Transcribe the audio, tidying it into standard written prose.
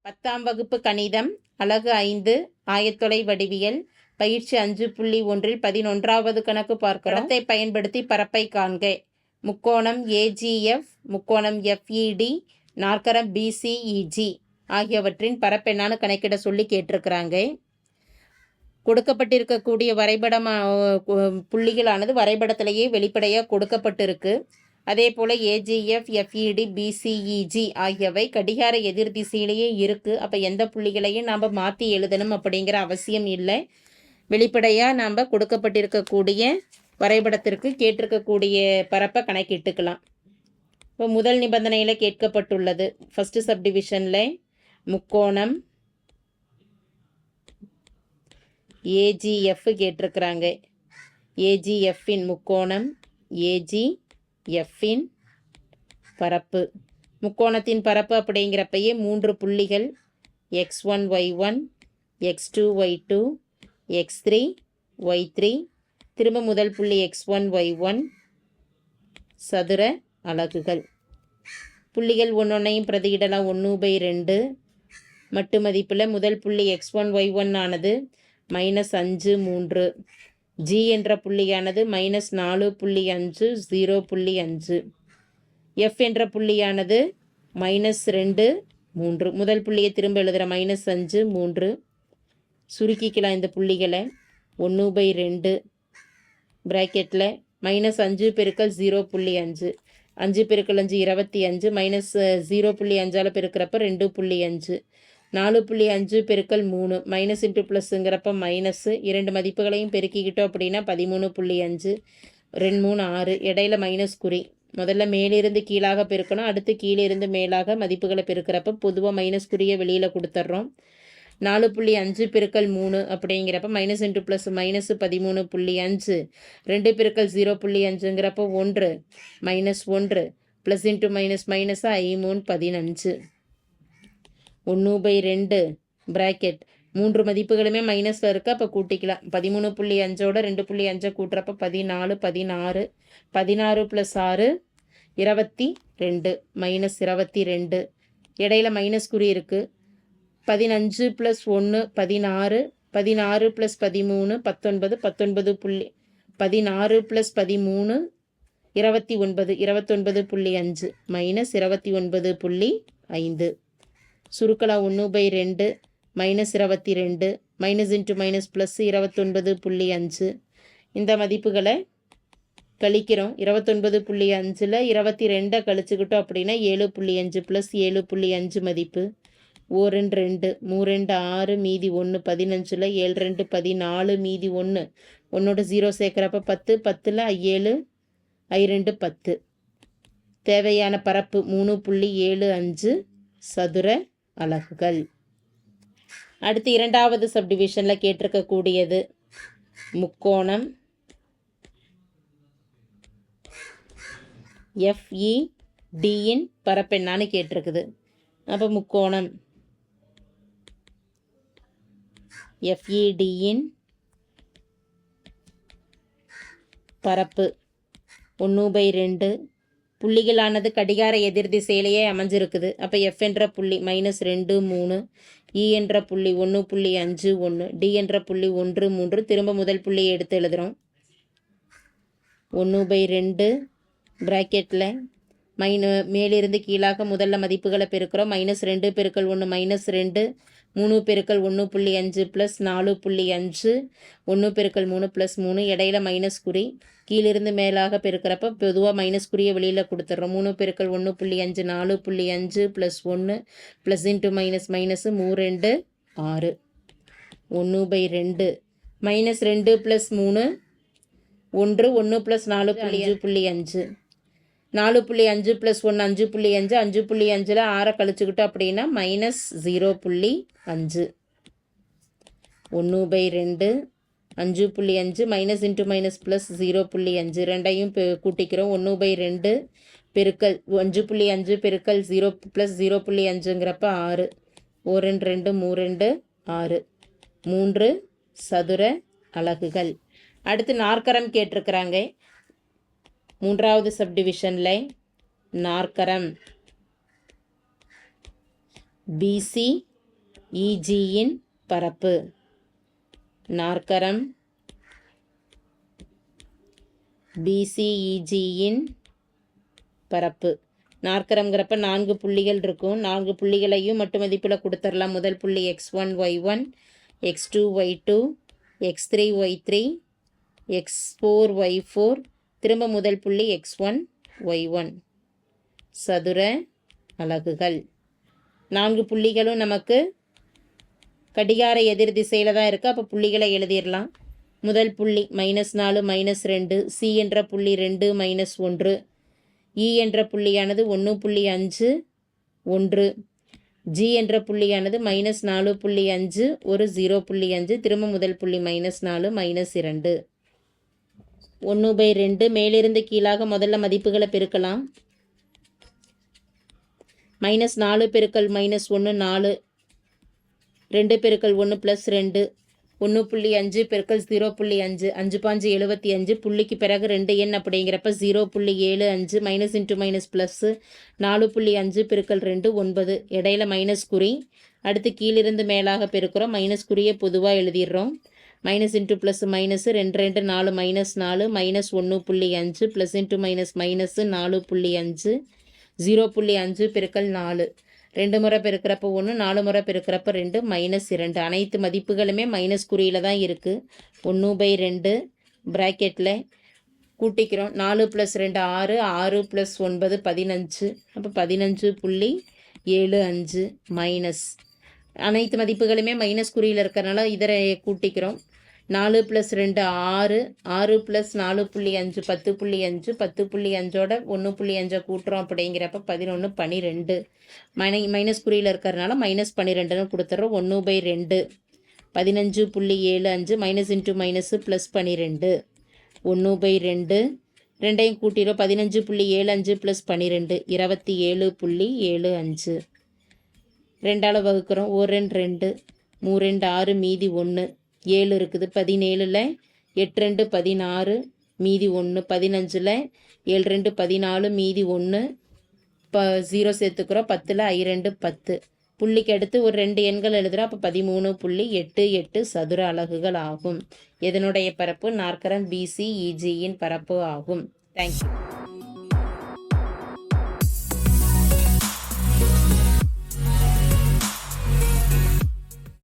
10ஆம் வகுப்பு கணிதம் அலகு 5 ஆயத்தொலை வடிவியல் பயிற்சி 5.1 11வது கணக்கு பார்க்கிறோம். படத்தை பயன்படுத்தி பரப்பை காண்க. முக்கோணம் AGF, முக்கோணம் FED, நாற்கரம் BCEG ஆகியவற்றின் பரப்பெண்ணான்னு கணக்கிட சொல்லி கேட்டிருக்கிறாங்க. கொடுக்கப்பட்டிருக்கக்கூடிய வரைபடம் புள்ளிகளானது வரைபடத்திலேயே வெளிப்படையாக கொடுக்கப்பட்டிருக்கு. அதே போல் AGF, FED, BCEG ஆகியவை கடிகார எதிர் திசையிலேயே இருக்குது. அப்போ எந்த புள்ளிகளையும் நாம் மாற்றி எழுதணும் அப்படிங்கிற அவசியம் இல்லை. வெளிப்படையாக நாம் கொடுக்கப்பட்டிருக்கக்கூடிய வரைபடத்திற்கு கேட்டிருக்கக்கூடிய பரப்பை கணக்கிட்டுக்கலாம். இப்போ முதல் நிபந்தனையில் கேட்கப்பட்டுள்ளது. ஃபஸ்ட்டு சப்டிவிஷனில் முக்கோணம் AGF கேட்டிருக்கிறாங்க. AGFஇன் முக்கோணம் AGFஇன் பரப்பு. முக்கோணத்தின் பரப்பு அப்படிங்கிறப்பயே 3 புள்ளிகள் x1 y1 x2 y2 x3 y3 திரும்ப முதல் புள்ளி x1 y1 சதுர அலகுகள். புள்ளிகள் ஒன்றொன்னையும் பிரதியிடலாம். 1/2 மட்டு மதிப்பில் முதல் புள்ளி x1 y1 ஆனது -5 3, G என்ற புள்ளியானது -4.5 0.5, F என்ற புள்ளியானது -2 3. முதல் புள்ளியை திரும்ப எழுதுகிற -5 3. சுருக்கிக்கலாம் இந்த புள்ளிகளை. 1/2 ப்ராக்கெட்டில் -5 பெருக்கல் 0.5, 5 பெருக்கல் 5 25, -0.5ஆல் பெருக்கிறப்ப 2.5, 4.5 பெருக்கல் 3 மைனஸ் இன்ட்டு ப்ளஸ்ங்கிறப்ப மைனஸ். 2 மதிப்புகளையும் பெருக்கிக்கிட்டோம் அப்படின்னா 13.5 2 3 6. இடையில மைனஸ் குறி. முதல்ல மேலிருந்து கீழாக பெருக்கணும், அடுத்து கீழிருந்து மேலாக மதிப்புகளை பெருக்கிறப்ப பொதுவாக மைனஸ் குறியை வெளியில் கொடுத்துட்றோம். 4.5 பெருக்கல் 3 அப்படிங்கிறப்ப மைனஸ் இன்ட்டு ப்ளஸ் மைனஸ் 13.5, 2 பெருக்கல் 0.5ங்கிறப்ப 1 -1 plus into minus minus 5 15. 1/2 bracket 3 மதிப்புகளுமே மைனஸில் இருக்குது. அப்போ கூட்டிக்கலாம். 13.5ஓட 2.5 கூட்டுறப்ப 14 16 16 + 6 22 -22. இடையில மைனஸ் குறி இருக்குது. 15 + 1 16 16 + 13 19 19. 16 + 13 29 29.5 -29.5. சுருக்கலாம். 1/2 -22 மைனஸ் இன்ட்டு மைனஸ் ப்ளஸ் 29.5. இந்த மதிப்புகளை கழிக்கிறோம். 29.5ல் 22 கழிச்சுக்கிட்டோம் அப்படின்னா 7.5 + 7.5 மதிப்பு. 1 2 3 2 6 மீதி 1 15ல் 7 2 14 மீதி 1 1ஓட 0 சேர்க்குறப்ப 10 10ல் 7 2 10. தேவையான பரப்பு 3.75 சதுர அலகுகள். அடுத்து இரண்டாவது சப்டிவிஷனில் கேட்டிருக்கக்கூடியது முக்கோணம் FEDயின் பரப்பெண்ணான்னு கேட்டிருக்குது. அப்போ முக்கோணம் FEDயின் பரப்பு 1/2. புள்ளிகளானது கடிகார எதிர் திசையிலேயே அமைஞ்சிருக்குது. அப்போ F என்ற புள்ளி -2 3, E என்ற புள்ளி 1.5 1, D என்ற புள்ளி 1 3. திரும்ப முதல் புள்ளியை எடுத்து எழுதுகிறோம். 1/2 ப்ராக்கெட்டில் மேலிருந்து கீழாக முதல்ல மதிப்புகளை பெருக்கிறோம். -2 பெருக்கல் 1 -2, 3 பெருக்கல் 1.5 ப்ளஸ் 4.5, 1 பெருக்கல் 3 ப்ளஸ் 3. இடையில மைனஸ் குறி. கீழிருந்து மேலாக பெருக்கிறப்ப பொதுவாக மைனஸ் குறியை வெளியில் கொடுத்துட்றோம். 3 பெருக்கல் 1.5 4.5 plus 1 plus into minus minus 3 2 6. 1/2 -2 plus 3 1 1 plus 4.5 4.5 plus 1 5.5 5.5ல் 6 கழிச்சுக்கிட்டோம் அப்படின்னா -0.5. 1/2 5.5 மைனஸ் இன்ட்டு மைனஸ் ப்ளஸ் 0.5 ரெண்டையும் கூட்டிக்கிறோம். 1/2 பெருக்கல் 5.5 பெருக்கல் 0 ப்ளஸ் 0.5ங்கிறப்ப 6. 1 2 3 2 6 3 சதுர அலகுகள். அடுத்து நாற்கரம் கேட்டிருக்கிறாங்க. மூன்றாவது சப்டிவிஷனில் நாற்கரம் BC இஜியின் பரப்பு. நாற்கரம் பிசிஇஜியின் பரப்பு. நாற்கரம்ங்கிறப்ப 4 புள்ளிகள் இருக்கும். 4 புள்ளிகளையும் மட்டு மதிப்பில் கொடுத்துடலாம். முதல் புள்ளி x1 y1, x2 y2, x3 y3, x4 y4, திரும்ப முதல் புள்ளி x1 y1. சதுர அலகுகள். 4 புள்ளிகளும் நமக்கு கடிகார எதிர் திசையில் தான் இருக்குது. அப்போ புள்ளிகளை எழுதிடலாம். முதல் புள்ளி -4 -2, சி என்ற புள்ளி 2 -1, இ என்ற புள்ளியானது 1.5 1, ஜி என்ற புள்ளியானது -4.5 ஒரு 0.5, திரும்ப முதல் புள்ளி -4 -2. 1/2 மேலிருந்து கீழாக முதல்ல மதிப்புகளை பெருக்கலாம். -4 பெருக்கல் -1 4, 2 பெருக்கல் 1 +2, 1.5 பெருக்கல் 0.5, 5 பாஞ்சு 75, புள்ளிக்கு பிறகு 2 எண் அப்படிங்கிறப்ப 0.75 மைனஸ் இன்ட்டு மைனஸ் ப்ளஸ் 4.5 பெருக்கல் 2 9, இடையில மைனஸ் குறி. அடுத்து கீழிருந்து மேலாக பெருக்கிறோம். மைனஸ் குறியை பொதுவாக எழுதிடுறோம். Minus into plus minus 2 2 4 -4 -1.5 plus into minus minus 4.5 0.5 பெருக்கல் 4, 2 முறை பெருக்கிறப்ப 1, 4 முறை பெருக்கிறப்ப 2 -2. அனைத்து மதிப்புகளுமே மைனஸ் குறியில் தான் இருக்குது. 1/2 ப்ராக்கெட்டில் கூட்டிக்கிறோம். 4 + 2 6, 6 + 9 15. அப்போ 15.75 மைனஸ். அனைத்து மதிப்புகளுமே மைனஸ் குறியில் இருக்கிறனால இதை கூட்டிக்கிறோம். 4 + 2 6, 6 + 4.5 10.5, 10.5ஓட 1.5 கூட்டுறோம் அப்படிங்கிறப்ப 11 12. மைனஸ் குறியில் இருக்கிறதுனால -12ன்னு கொடுத்துட்றோம். 1/2 15.75 மைனஸ் இன்ட்டு மைனஸ் ப்ளஸ் 12. 1/2 ரெண்டையும் கூட்டிடும். 15.75 + 12 27.75. 2ஆல் வகுக்கிறோம். 1 2 3 2 6 மீதி 1 7 இருக்குது. 17ல் 8 2 16 மீதி 1, 15ல் 7 2 14 மீதி 1, 0 சேர்த்துக்கிறோம். 10ல் I2 10. புள்ளிக்கு அடுத்து ஒரு 2 எண்கள் எழுதுகிறோம். அப்போ 13.88 சதுர அலகுகள் ஆகும். இதனுடைய பரப்பு நாற்கரம் பிசிஇஜியின் பரப்பு ஆகும். தேங்க்யூ.